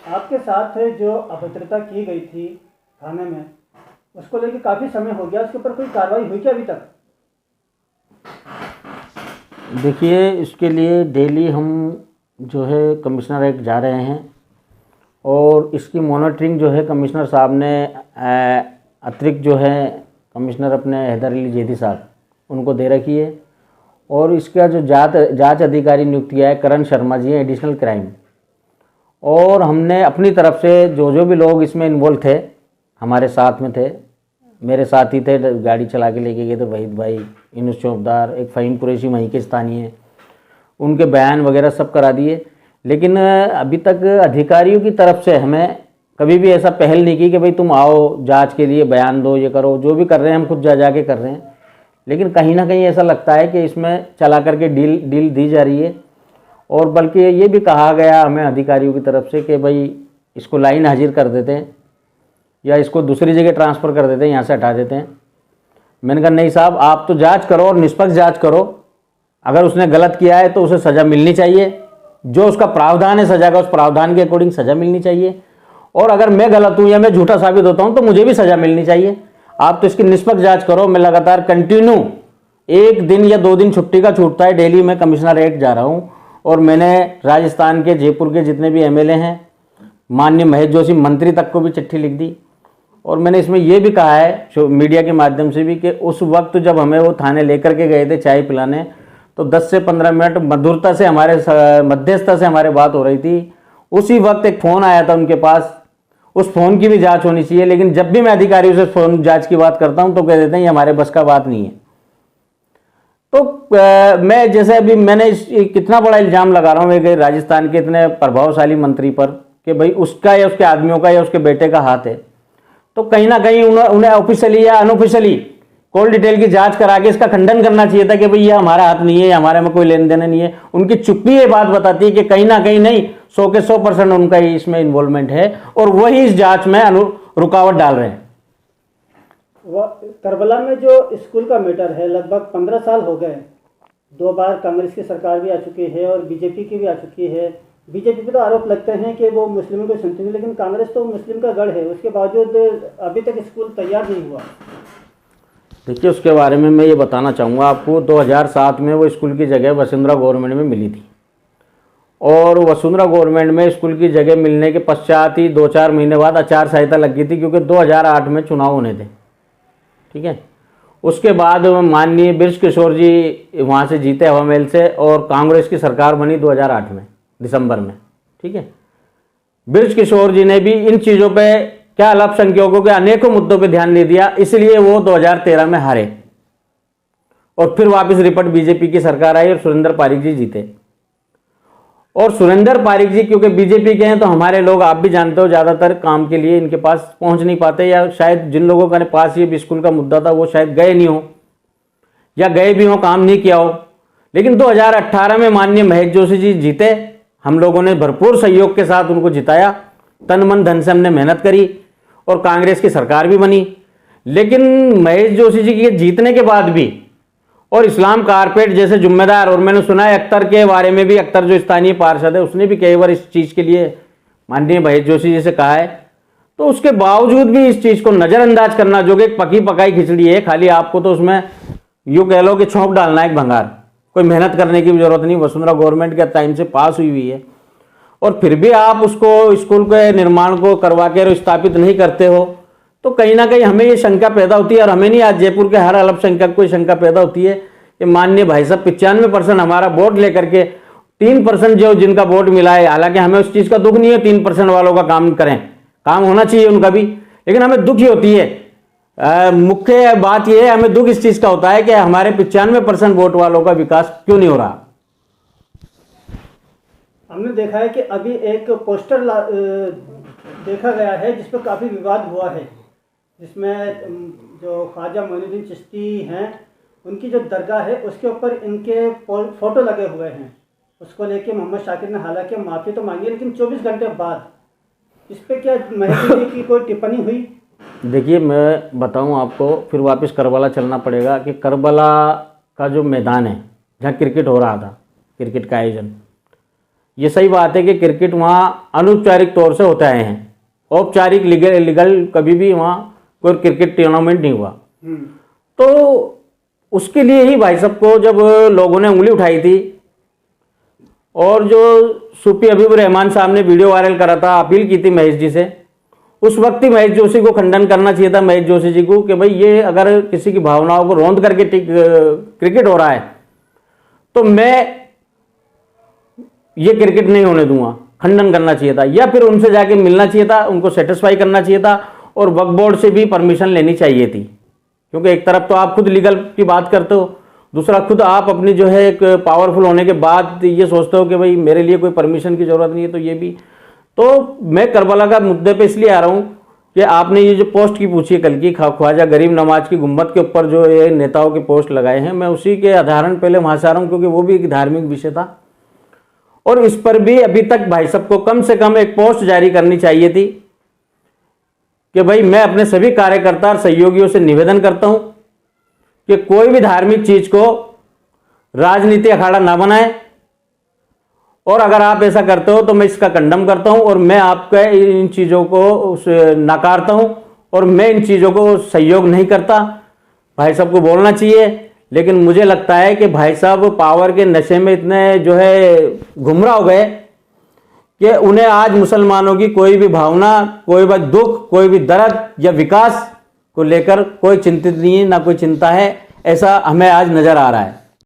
आपके साथ जो अभद्रता की गई थी थाने में, उसको लेकर काफ़ी समय हो गया, उसके ऊपर कोई कार्रवाई हुई क्या अभी तक? देखिए, इसके लिए डेली हम जो है कमिश्नरेट जा रहे हैं और इसकी मॉनिटरिंग जो है कमिश्नर साहब ने अतिरिक्त जो है कमिश्नर अपने हैदर अली जैदी साहब उनको दे रखी है। और इसका जो जांच अधिकारी नियुक्त किया है करण शर्मा जी हैं, एडिशनल क्राइम। और हमने अपनी तरफ से जो भी लोग इसमें इन्वॉल्व थे, हमारे साथ में थे, मेरे साथ ही थे, गाड़ी चला के लेके गए थे वहीद भाई, इनुस चौबदार, एक फ़हीम कुरैशी वहीं के स्थानीय, उनके बयान वगैरह सब करा दिए। लेकिन अभी तक अधिकारियों की तरफ से हमें कभी भी ऐसा पहल नहीं की कि भाई तुम आओ जांच के लिए, बयान दो, ये करो। जो भी कर रहे हैं हम खुद जा के कर रहे हैं। लेकिन कहीं ना कहीं ऐसा लगता है कि इसमें चला करके डील दी जा रही है। और बल्कि ये भी कहा गया हमें अधिकारियों की तरफ से कि भाई इसको लाइन हाजिर कर देते हैं या इसको दूसरी जगह ट्रांसफ़र कर देते हैं, यहाँ से हटा देते हैं। मैंने कहा नहीं साहब, आप तो जांच करो और निष्पक्ष जांच करो। अगर उसने गलत किया है तो उसे सज़ा मिलनी चाहिए, जो उसका प्रावधान है सज़ा का, उस प्रावधान के अकॉर्डिंग सज़ा मिलनी चाहिए। और अगर मैं गलत हूँ या मैं झूठा साबित होता हूँ तो मुझे भी सज़ा मिलनी चाहिए। आप तो इसकी निष्पक्ष जांच करो। मैं लगातार कंटिन्यू 1 दिन या 2 दिन छुट्टी का छूटता है, डेली मैं कमिश्नरेट जा रहा हूँ। और मैंने राजस्थान के, जयपुर के जितने भी एमएलए हैं, माननीय महेश जोशी मंत्री तक को भी चिट्ठी लिख दी। और मैंने इसमें यह भी कहा है मीडिया के माध्यम से भी कि उस वक्त जब हमें वो थाने लेकर के गए थे चाय पिलाने, तो 10 से 15 मिनट मधुरता से मध्यस्थता से हमारे बात हो रही थी। उसी वक्त एक फ़ोन आया था उनके पास, उस फ़ोन की भी जांच होनी चाहिए। लेकिन जब भी मैं अधिकारियों से फ़ोन जांच की बात करता हूं तो कह देते हैं ये हमारे बस का बात नहीं है। तो मैं जैसे अभी मैंने कितना बड़ा इल्ज़ाम लगा रहा हूँ एक राजस्थान के इतने प्रभावशाली मंत्री पर कि भाई उसका या उसके आदमियों का या उसके बेटे का हाथ है। तो कहीं ना कहीं उन्हें ऑफिशियली या अनऑफिशियली कॉल डिटेल की जांच करा के इसका खंडन करना चाहिए था कि भाई ये हमारा हाथ नहीं है, हमारे में कोई लेन देन नहीं है। उनकी चुप्पी ये बात बताती है कि कहीं ना कहीं नहीं, 100 के 100% उनका इसमें इन्वॉल्वमेंट है और वही इस जांच में रुकावट डाल रहे हैं। करबला में जो स्कूल का मैटर है, लगभग 15 साल हो गए। 2 बार कांग्रेस की सरकार भी आ चुकी है और बीजेपी की भी आ चुकी है। बीजेपी पे तो आरोप लगते हैं कि वो मुस्लिमों को सुनती है, लेकिन कांग्रेस तो मुस्लिम का गढ़ है, उसके बावजूद अभी तक स्कूल तैयार नहीं हुआ। देखिए, उसके बारे में मैं ये बताना चाहूँगा आपको, 2007 में वो स्कूल की जगह वसुंधरा गवर्नमेंट में मिली थी। और वसुंधरा गवर्नमेंट में स्कूल की जगह मिलने के पश्चात ही 2-4 महीने बाद आचार संहिता लग गई थी, क्योंकि 2008 में चुनाव होने थे। ठीक है, उसके बाद माननीय बृज किशोर जी वहाँ से जीते हवा महल से और कांग्रेस की सरकार बनी 2008 में दिसंबर में। ठीक है, बृज किशोर जी ने भी इन चीज़ों पे, क्या अल्पसंख्यकों के अनेकों मुद्दों पे ध्यान नहीं दिया, इसलिए वो 2013 में हारे और फिर वापस रिपीट बीजेपी की सरकार आई और सुरेंद्र पारिक जी जीते। और सुरेंद्र पारिक जी क्योंकि बीजेपी के हैं तो हमारे लोग, आप भी जानते हो, ज़्यादातर काम के लिए इनके पास पहुंच नहीं पाते, या शायद जिन लोगों के पास ये स्कूल का मुद्दा था वो शायद गए नहीं हो या गए भी हो, काम नहीं किया हो। लेकिन 2018 में माननीय महेश जोशी जी जीते। हम लोगों ने भरपूर सहयोग के साथ उनको जिताया, तन मन धन से हमने मेहनत करी और कांग्रेस की सरकार भी बनी। लेकिन महेश जोशी जी के जीतने के बाद भी और इस्लाम कारपेट जैसे जिम्मेदार, और मैंने सुना है अख्तर के बारे में भी, अख्तर जो स्थानीय पार्षद है उसने भी कई बार इस चीज़ के लिए माननीय महेश जोशी जी से कहा है, तो उसके बावजूद भी इस चीज़ को नज़रअंदाज करना, जो कि एक पकी पकाई खिचड़ी है, खाली आपको तो उसमें यूँ कह लो कि छोंक डालना है एक भंगार, कोई मेहनत करने की भी जरूरत नहीं। वसुंधरा गवर्नमेंट के टाइम से पास हुई है और फिर भी आप उसको, स्कूल के निर्माण को करवा के स्थापित नहीं करते हो, तो कहीं ना कहीं हमें ये शंका पैदा होती है। और हमें नहीं, आज जयपुर के हर अल्पसंख्यक को शंका पैदा होती है कि माननीय भाई साहब 95% हमारा वोट लेकर के 3% जो जिनका वोट मिला है, हालांकि हमें उस चीज़ का दुख नहीं है, 3% वालों का काम करें, काम होना चाहिए उनका भी, लेकिन हमें दुख ही होती है। मुख्य बात यह है, हमें दुख इस चीज़ का होता है कि हमारे 95% वोट वालों का विकास क्यों नहीं हो रहा। हमने देखा है कि अभी एक पोस्टर देखा गया है जिस पर काफ़ी विवाद हुआ है, जिसमें जो ख्वाजा मोइनुद्दीन चिश्ती हैं उनकी जो दरगाह है उसके ऊपर इनके फ़ोटो लगे हुए हैं। उसको लेके मोहम्मद शाकिर ने हालांकि माफ़ी तो मांगी, लेकिन 24 घंटे बाद इस पर क्या महकमे की कोई टिप्पणी हुई? देखिए, मैं बताऊं आपको, फिर वापस करबला चलना पड़ेगा कि करबला का जो मैदान है जहाँ क्रिकेट हो रहा था, क्रिकेट का आयोजन, ये सही बात है कि क्रिकेट वहाँ अनौपचारिक तौर से होते आए हैं, औपचारिक लीगल कभी भी वहाँ कोई क्रिकेट टूर्नामेंट नहीं हुआ। तो उसके लिए ही भाई साहब को जब लोगों ने उंगली उठाई थी और जो सूफी हबीबुर रहमान साहब ने वीडियो वायरल करा था, अपील की थी महेश जी से, उस वक्त ही महेश जोशी को खंडन करना चाहिए था, महेश जोशी जी को, कि भाई ये अगर किसी की भावनाओं को रौंद करके क्रिकेट हो रहा है तो मैं ये क्रिकेट नहीं होने दूंगा, खंडन करना चाहिए था, या फिर उनसे जाके मिलना चाहिए था, उनको सेटिस्फाई करना चाहिए था और वक्फ बोर्ड से भी परमिशन लेनी चाहिए थी। क्योंकि एक तरफ तो आप खुद लीगल की बात करते हो, दूसरा खुद आप अपनी जो है एक पावरफुल होने के बाद ये सोचते हो कि भाई मेरे लिए कोई परमिशन की ज़रूरत नहीं है। तो ये भी, तो मैं करबला का मुद्दे पे इसलिए आ रहा हूँ कि आपने ये जो पोस्ट की पूछी कल की, ख्वाजा गरीब नवाज की गुम्बद के ऊपर जो ये नेताओं के पोस्ट लगाए हैं, मैं उसी के आधारण पहले वहाँ से आ रहा हूँ, क्योंकि वो भी एक धार्मिक विषय था और इस पर भी अभी तक भाई साहब को कम से कम एक पोस्ट जारी करनी चाहिए थी कि भाई मैं अपने सभी कार्यकर्ता और सहयोगियों से निवेदन करता हूं कि कोई भी धार्मिक चीज को राजनीति अखाड़ा ना बनाए, और अगर आप ऐसा करते हो तो मैं इसका कंडम करता हूं और मैं आपके इन चीज़ों को नकारता हूं और मैं इन चीज़ों को सहयोग नहीं करता। भाई साहब को बोलना चाहिए, लेकिन मुझे लगता है कि भाई साहब पावर के नशे में इतने जो है गुमराह हो गए कि उन्हें आज मुसलमानों की कोई भी भावना, कोई भी दुख, कोई भी दर्द या विकास को लेकर कोई चिंतित नहीं है, ना कोई चिंता है, ऐसा हमें आज नजर आ रहा है।